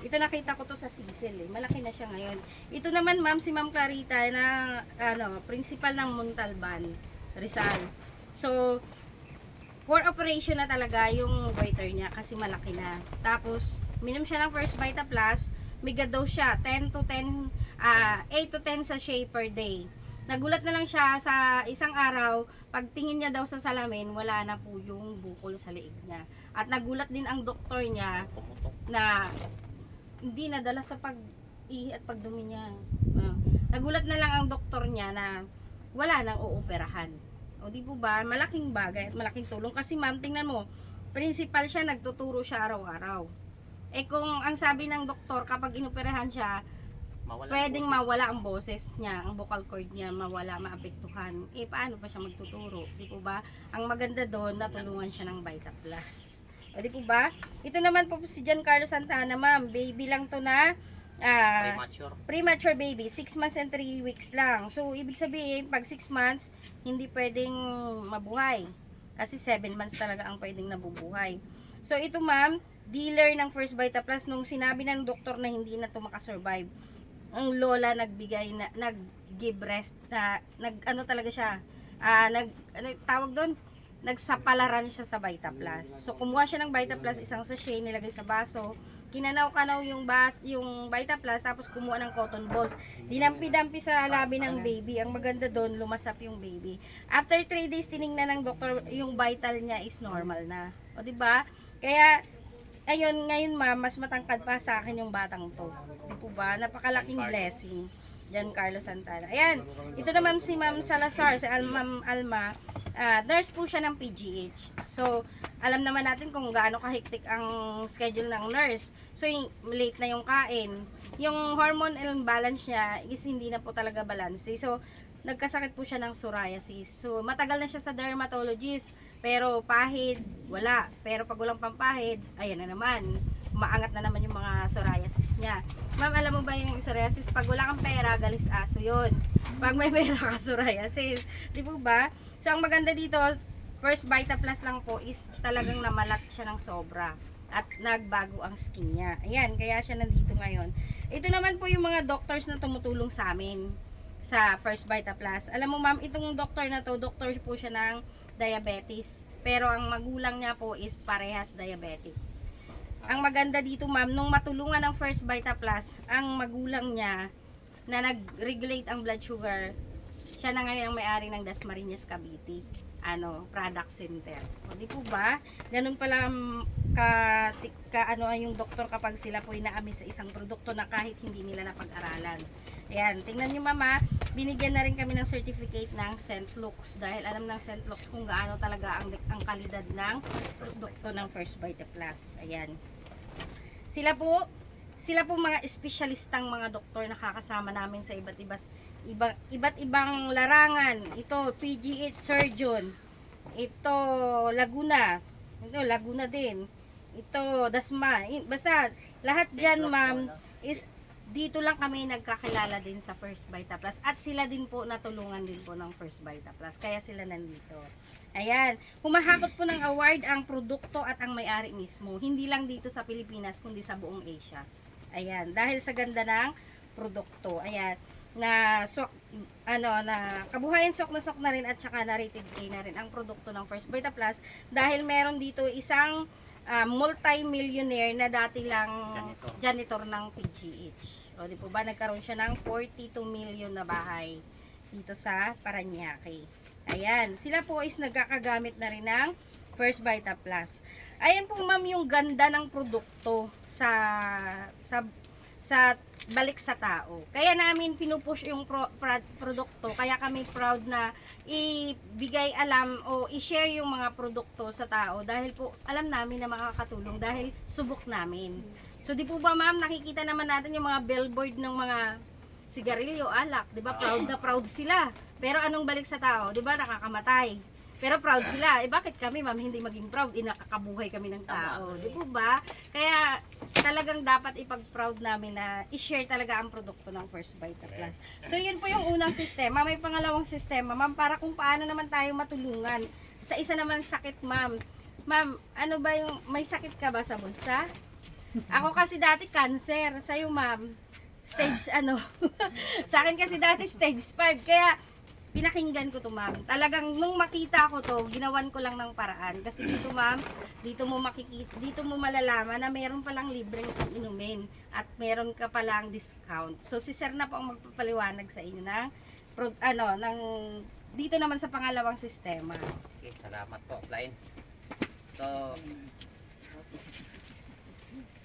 Ito nakita ko to sa Cecil eh. Malaki na siya ngayon. Ito naman ma'am, si Ma'am Clarita na principal ng Montalban, Rizal. So, for operation na talaga yung goiter niya kasi malaki na. Tapos, minom siya ng First Vita Plus. Miga daw siya, 8 to 10 sachet per day. Nagulat na lang siya sa isang araw, pagtingin niya daw sa salamin, wala na po yung bukol sa leeg niya. At nagulat din ang doktor niya na hindi nadala sa pag-ihi at pagdumi niya. Nagulat na lang ang doktor niya na wala nang uoperahan. O di po ba, malaking bagay at malaking tulong. Kasi ma'am, tingnan mo, principal siya, nagtuturo siya araw-araw. Eh kung ang sabi ng doktor, kapag inoperahan siya, pwedeng mawala ang boses niya, ang vocal cord niya, mawala, maapektuhan. Eh, paano pa siya magtuturo? Di po ba? Ang maganda doon, natulungan siya ng Vita Plus. O, di po ba? Ito naman po si Giancarlo Santana, ma'am. Baby lang to na premature baby. 6 months and 3 weeks lang. So, ibig sabihin, pag 6 months, hindi pwedeng mabuhay. Kasi 7 months talaga ang pwedeng nabubuhay. So, ito ma'am, dealer ng First Vita Plus, nung sinabi ng doktor na hindi na to makasurvive, ang lola nagbigay na nag-give breast na ano talaga siya tawag doon, nagsapalaran siya sa Vita Plus. So kumuha siya ng Vita Plus, isang sachet, nilagay sa baso, kinanaw-kanaw yung Vita Plus, tapos kumuha ng cotton balls, dinampi-dampi sa labi ng baby. Ang maganda doon, lumasap yung baby. After 3 days tiningnan ng doktor, yung vital niya is normal na. O di ba? Kaya ayun, ngayon ma'am, mas matangkad pa sa akin yung batang to. Di po ba? Napakalaking blessing. Giancarlo Santana. Ayan, ito naman si Ma'am Salazar, si Ma'am Alma. Nurse po siya ng PGH. So, alam naman natin kung gaano kahiktik ang schedule ng nurse. So, late na yung kain. Yung hormone imbalance niya is hindi na po talaga balance. So, nagkasakit po siya ng psoriasis. So, matagal na siya sa dermatologist. Pero pahid, wala. Pero pag walang pampahid, ayan na naman. Maangat na naman yung mga psoriasis niya. Ma'am, alam mo ba yung psoriasis? Pag wala kang pera, galis aso yun. Pag may pera ka, psoriasis. Di po ba? So, ang maganda dito, First Vita Plus lang po is talagang namalat siya ng sobra. At nagbago ang skin niya. Ayan, kaya siya nandito ngayon. Ito naman po yung mga doctors na tumutulong sa amin sa First Vita Plus. Alam mo ma'am, itong doktor na to, doktor po siya ng diabetes. Pero ang magulang niya po is parehas diabetic. Ang maganda dito ma'am, nung matulungan ng First Vita Plus, ang magulang niya na nag-regulate ang blood sugar, siya na ngayon ang may-ari ng Dasmariñas Cavite product center. O di po ba? Ganun pala yung doktor kapag sila po inaami sa isang produkto na kahit hindi nila napag-aralan. Ayan, tingnan nyo mama, binigyan na rin kami ng certificate ng St. Luke's dahil alam ng St. Luke's kung gaano talaga ang kalidad ng produkto ng First Vita Plus. Ayan. Sila po mga espesyalistang mga doktor na kakasama namin sa iba't ibang larangan. Ito, PGH surgeon. Ito, Laguna. Ito, Laguna din. Ito, Dasma. Basta, lahat dyan ma'am is dito lang kami nagkakilala din sa First Vita Plus at sila din po natulungan din po ng First Vita Plus kaya sila nandito. Ayan, humahakot po ng award ang produkto at ang may-ari mismo, hindi lang dito sa Pilipinas kundi sa buong Asia. Ayan, dahil sa ganda ng produkto. Ayan, na kabuhayan sok na rin at saka na rated A na rin ang produkto ng First Vita Plus dahil meron dito isang multi-millionaire na dati lang janitor ng PGH. O di po ba, nagkaroon siya ng 42 million na bahay dito sa Parañaque. Ayan, sila po is nagkakagamit na rin ng First Vita Plus. Ayan po ma'am yung ganda ng produkto sa balik sa tao. Kaya namin pinupush yung produkto. Kaya kami proud na ibigay alam o i-share yung mga produkto sa tao dahil po alam namin na makakatulong dahil subok namin. So di po ba ma'am, nakikita naman natin yung mga billboard ng mga sigarilyo, alak, 'di ba? Proud na proud sila. Pero anong balik sa tao, 'di ba? Nakakamatay. Pero proud sila. Eh bakit kami ma'am hindi maging proud? Nakakabuhay kami ng tao. Di po ba? Kaya talagang dapat ipag-proud namin na i-share talaga ang produkto ng First Vita Plus. So yun po yung unang sistema. May pangalawang sistema ma'am para kung paano naman tayo matulungan. Sa isa naman sakit ma'am. Ma'am, ano ba yung may sakit ka ba sa bulsa? Ako kasi dati cancer. Sa'yo, ma'am, stage sa akin kasi dati stage 5. Kaya, pinakinggan ko to, ma'am. Talagang, nung makita ko to, ginawan ko lang ng paraan. Kasi dito, ma'am, dito mo malalaman na meron palang libreng inumin. At meron ka palang discount. So, si sir na po ang magpapaliwanag sa inyo ng, dito naman sa pangalawang sistema. Okay, salamat po, Klein.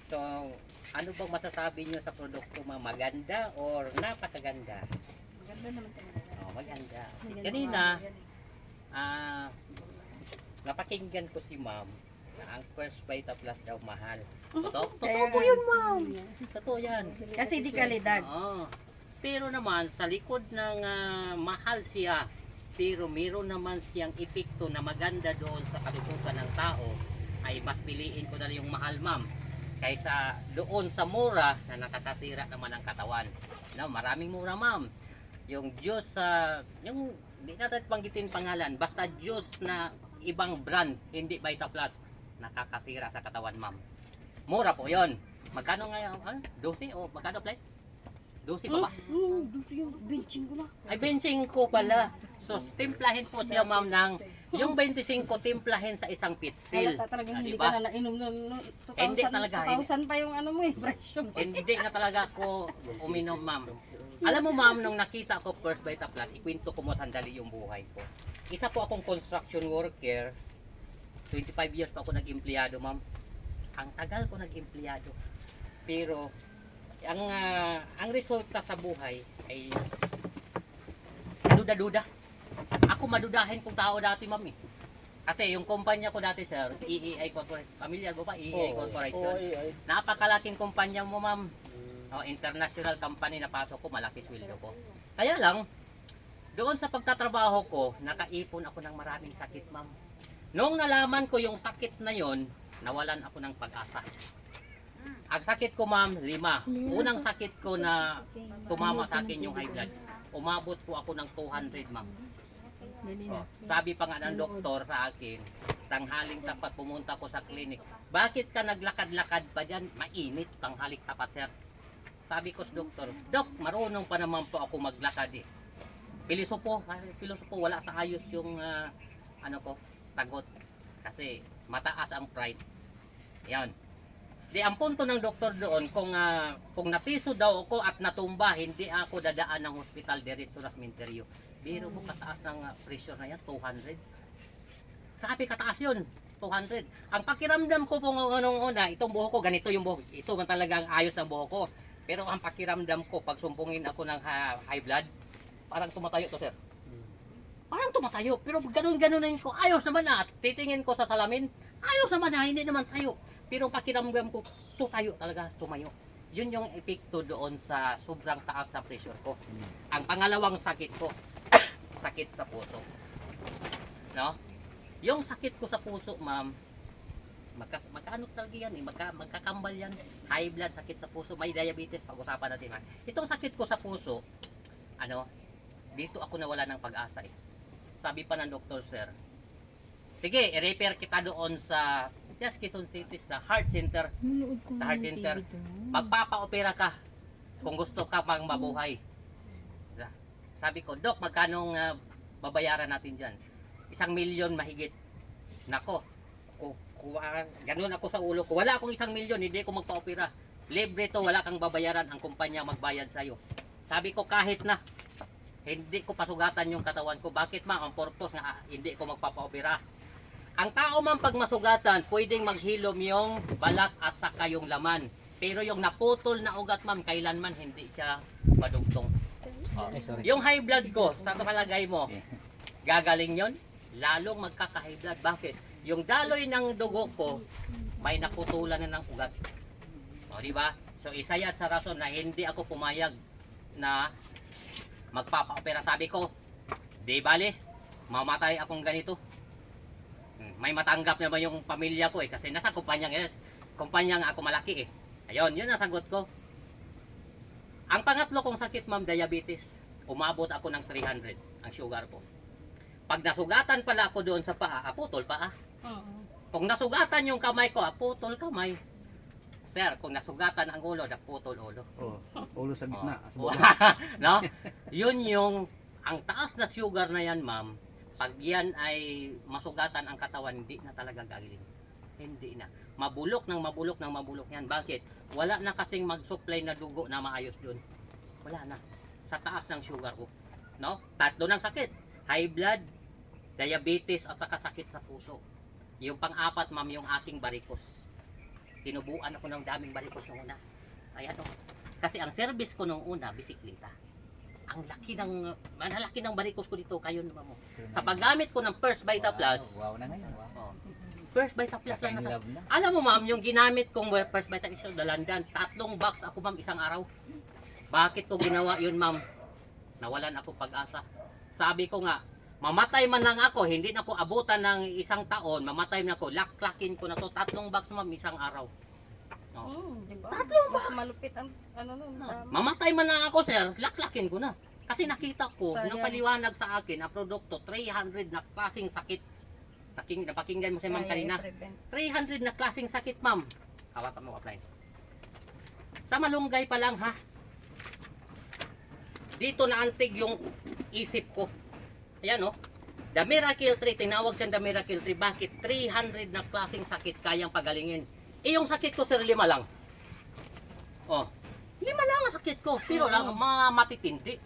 So, ano bang masasabi nyo sa produkto, ma'am? Maganda or napakaganda? Maganda naman talaga. Oh, maganda. Kanina, napakinggan ko si ma'am na ang First Vita Plus daw mahal. Totoo po yun, ma'am. Totoo yan. Kasi di kalidad. Oo. Pero naman, sa likod ng mahal siya, pero meron naman siyang epekto na maganda doon sa kalusugan ng tao, ay mas piliin ko na yung mahal, ma'am, kaysa doon sa mura na nakakasira naman ang katawan. No, maraming mura, ma'am. Yung Diyos, yung hindi natin banggitin pangalan, basta Diyos na ibang brand, hindi Vita Plus, nakakasira sa katawan, ma'am. Mura po yon. Magkano ngayon? 12 o magkano, play? 12 pa ba? Yung benching ko na. Ay, 25 pala. So, timplahin po siya, ma'am, ng yung 25 timplahin sa isang pitsil. Talagang hindi diba? ka na nainom no, 2000, Hindi talaga. 2000 pa yung presyo. Hindi na talaga ako uminom, ma'am. Alam mo, ma'am, nung nakita ko First Vita Plus, ikwento ko mo sandali yung buhay ko. Isa po akong construction worker. 25 years pa ako nag-empleyado, ma'am. Ang tagal ko nag-empleyado. Pero ang resulta sa buhay ay duda-duda. Ako madudahin kong tao dati, ma'am, eh. Kasi yung kumpanya ko dati, sir, EEI Corporation. Familiar mo ba? EEI Corporation. Napakalaking kumpanya mo, ma'am. International company na pasok ko, malaki sweldo ko. Kaya lang, doon sa pagtatrabaho ko, nakaipon ako ng maraming sakit, ma'am. Noong nalaman ko yung sakit na yon, nawalan ako ng pag-asa. Ang sakit ko, ma'am, 5. Unang sakit ko na tumama sa akin yung high blood. Umabot po ako ng 200, ma'am. Sabi pa nga ng doktor sa akin, tanghaling tapat pumunta ko sa clinic. Bakit ka naglakad-lakad pa dyan? Mainit, tanghalik tapat, sir. Sabi ko sa doktor, Dok, marunong pa naman po ako maglakad eh. Pilosopo, wala sa ayos yung sagot. Kasi mataas ang pride. Yan. Di ang punto ng doktor doon, kung natiso daw ako at natumba, hindi ako dadaan ng hospital diretso sa sementeryo. Biro mo kataas ng pressure na yan, 200. Sabi kataas yun, 200. Ang pakiramdam ko po nung una, itong buhok ko, ganito yung buhok. Ito man talaga ang ayos ng buhok ko. Pero ang pakiramdam ko, pag sumpungin ako ng high blood, parang tumatayo to, sir. Parang tumatayo, pero ganun-ganunin ko, ayos naman na. Titingin ko sa salamin, ayos naman na, hindi naman tayo. Pero pakiramdam ko, tayo talaga, tumayo. Yun yung epekto doon sa sobrang taas na pressure ko. Ang pangalawang sakit ko, sakit sa puso. No? Yung sakit ko sa puso, ma'am, magkaano talaga yan eh, magkakambal yan. High blood, sakit sa puso, may diabetes, pag-usapan natin, ha. Itong sakit ko sa puso, dito ako nawala ng pag-asa eh. Sabi pa ng doktor, sir, sige, i-repair kita doon sa Quezon City, sa Heart Center. Sa Heart Center, magpapa-opera ka kung gusto ka pang mabuhay. Sabi ko, Dok, magkanong babayaran natin dyan? 1 milyon mahigit. Nako, ganun ako sa ulo ko. Wala akong 1 milyon, hindi ko magpa-opera. Libre to, wala kang babayaran, ang kumpanya magbayad sa'yo. Sabi ko, kahit na hindi ko pasugatan yung katawan ko. Bakit, ma'am? Ang purpose nga, hindi ko magpapa-opera. Ang tao man pag masugatan, pwedeng maghilom yung balat at saka yung laman. Pero yung naputol na ugat, ma'am, kailanman hindi siya madugtong. Yung high blood ko, sa palagay mo, gagaling yon, lalong magkaka-high blood. Bakit? Yung daloy ng dugo ko, may naputulan na ng ugat. O, di ba? So, isa yan sa rason na hindi ako pumayag na magpapa-opera. Sabi ko, di bale, mamatay akong ganito. May matanggap naman yung pamilya ko eh, kasi nasa kumpanya ngayon. Kumpanya nga ako malaki eh. Ayun, yun ang sagot ko. Ang pangatlo kong sakit, ma'am, diabetes. Umabot ako ng 300 ang sugar ko. Pag nasugatan pala ako doon sa paa, putol paa. Kung nasugatan yung kamay ko, putol kamay. Sir, kung nasugatan ang ulo, naputol ulo. Oh, ulo sa gitna. Sa Oh. baba. No? Yun yung, ang taas na sugar na yan, ma'am, pag yan ay masugatan ang katawan, hindi na talaga gagaling. Hindi na. Mabulok yan. Bakit? Wala na kasing mag-supply na dugo na maayos dun. Wala na. Sa taas ng sugar ko. No? Tatlo ng sakit. High blood, diabetes, at saka sakit sa puso. Yung pang-apat, ma'am, yung aking varicose. Tinubuan ako ng daming varicose nung una. Ayan o. Kasi ang service ko nung una, bisikleta. Ang malaki ng varicose ko dito, kayo naman mo. Sa paggamit ko ng First Vita Plus, Wow na ngayon. Wow. oh, First Vita Plus lang Kakain naka. love na. Alam mo ma'am, yung ginamit kong First Vita Plus sa Dalandan, 3 box ako ma'am isang araw. Bakit ko ginawa yun ma'am? Nawalan ako pag-asa. Sabi ko nga, mamatay man lang ako, hindi na ako abutan ng 1 taon, mamatay na ako, laklakin ko na to, 3 box ma'am isang araw. No. Diba? Mas malupit ang ano nun. dami. Mamatay man lang ako sir, laklakin ko na. Kasi nakita ko, Sayang. nang paliwanag sa akin, ang produkto, 300 na klaseng sakit. Napakinggan mo si ma'am Kaya kanina. i-prevent. 300 na klaseng sakit, ma'am. Hawakan mo, apply. Sa malunggay pa lang, ha? Dito naantig yung isip ko. Ayan, oh. The Miracle Tree, tinawag siyang The Miracle Tree. Bakit? 300 na klaseng sakit kayang pagalingin. Eh, yung sakit ko, sir, 5 lang. Oh. 5 lang ang sakit ko. Pero lang, mga matitindi.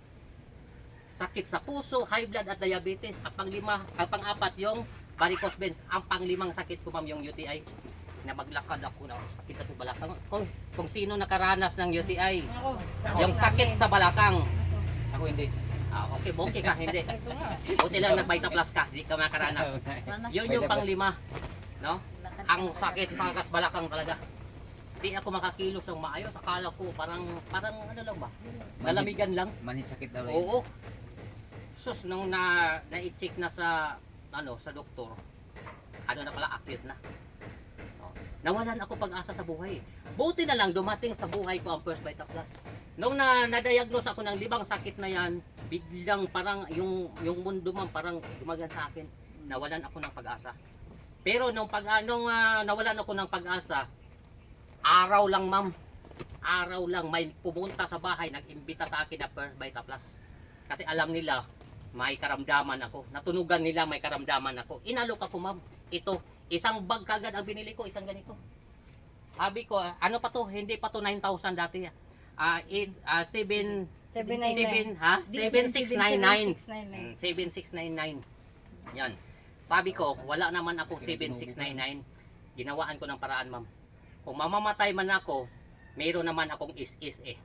Sakit sa puso, high blood at diabetes. Ang pang-apat yung varicose veins. Ang pang-5 sakit ko ma'am yung UTI. Na maglakad ako na sakit na sa balakang. Kung sino nakaranas ng UTI, Ako. yung sakit sa balakang. Ako hindi. Okay ka, hindi. Ito nga. Buti lang nag-Vita Plus ka, hindi ka makaranas. Yun yung pang-5, no? Ang sakit sa balakang talaga. Hindi ako makakilos ng maayos. Akala ko parang ano lang ba? Nalamigan lang. Manhid sakit daw rin. Oo. Sus, nung na-check na sa doktor, ano na pala, acute na. Oh. Nawalan ako pag-asa sa buhay. Buti na lang dumating sa buhay ko ang First Vita Plus. Nung na-diagnose ako ng 5 sakit na yan, biglang parang yung mundo man parang gumagan sa akin. Nawalan ako ng pag-asa. Pero nung nawalan ako ng pag-asa, araw lang ma'am. Araw lang may pumunta sa bahay, nag-imbita sa akin na First Vita Plus. Kasi alam nila, may karamdaman ako. Natunugan nila, may karamdaman ako. Inalok ako, ma'am. Ito, isang bag kagad ang binili ko, isang ganito. Sabi ko, ano pa to? Hindi pa to 9,000 dati. 7699. 7699. Yan. Sabi ko, wala naman ako 7699. Ginawaan ko ng paraan, ma'am. Kung mamamatay man ako, mayroon naman akong is eh.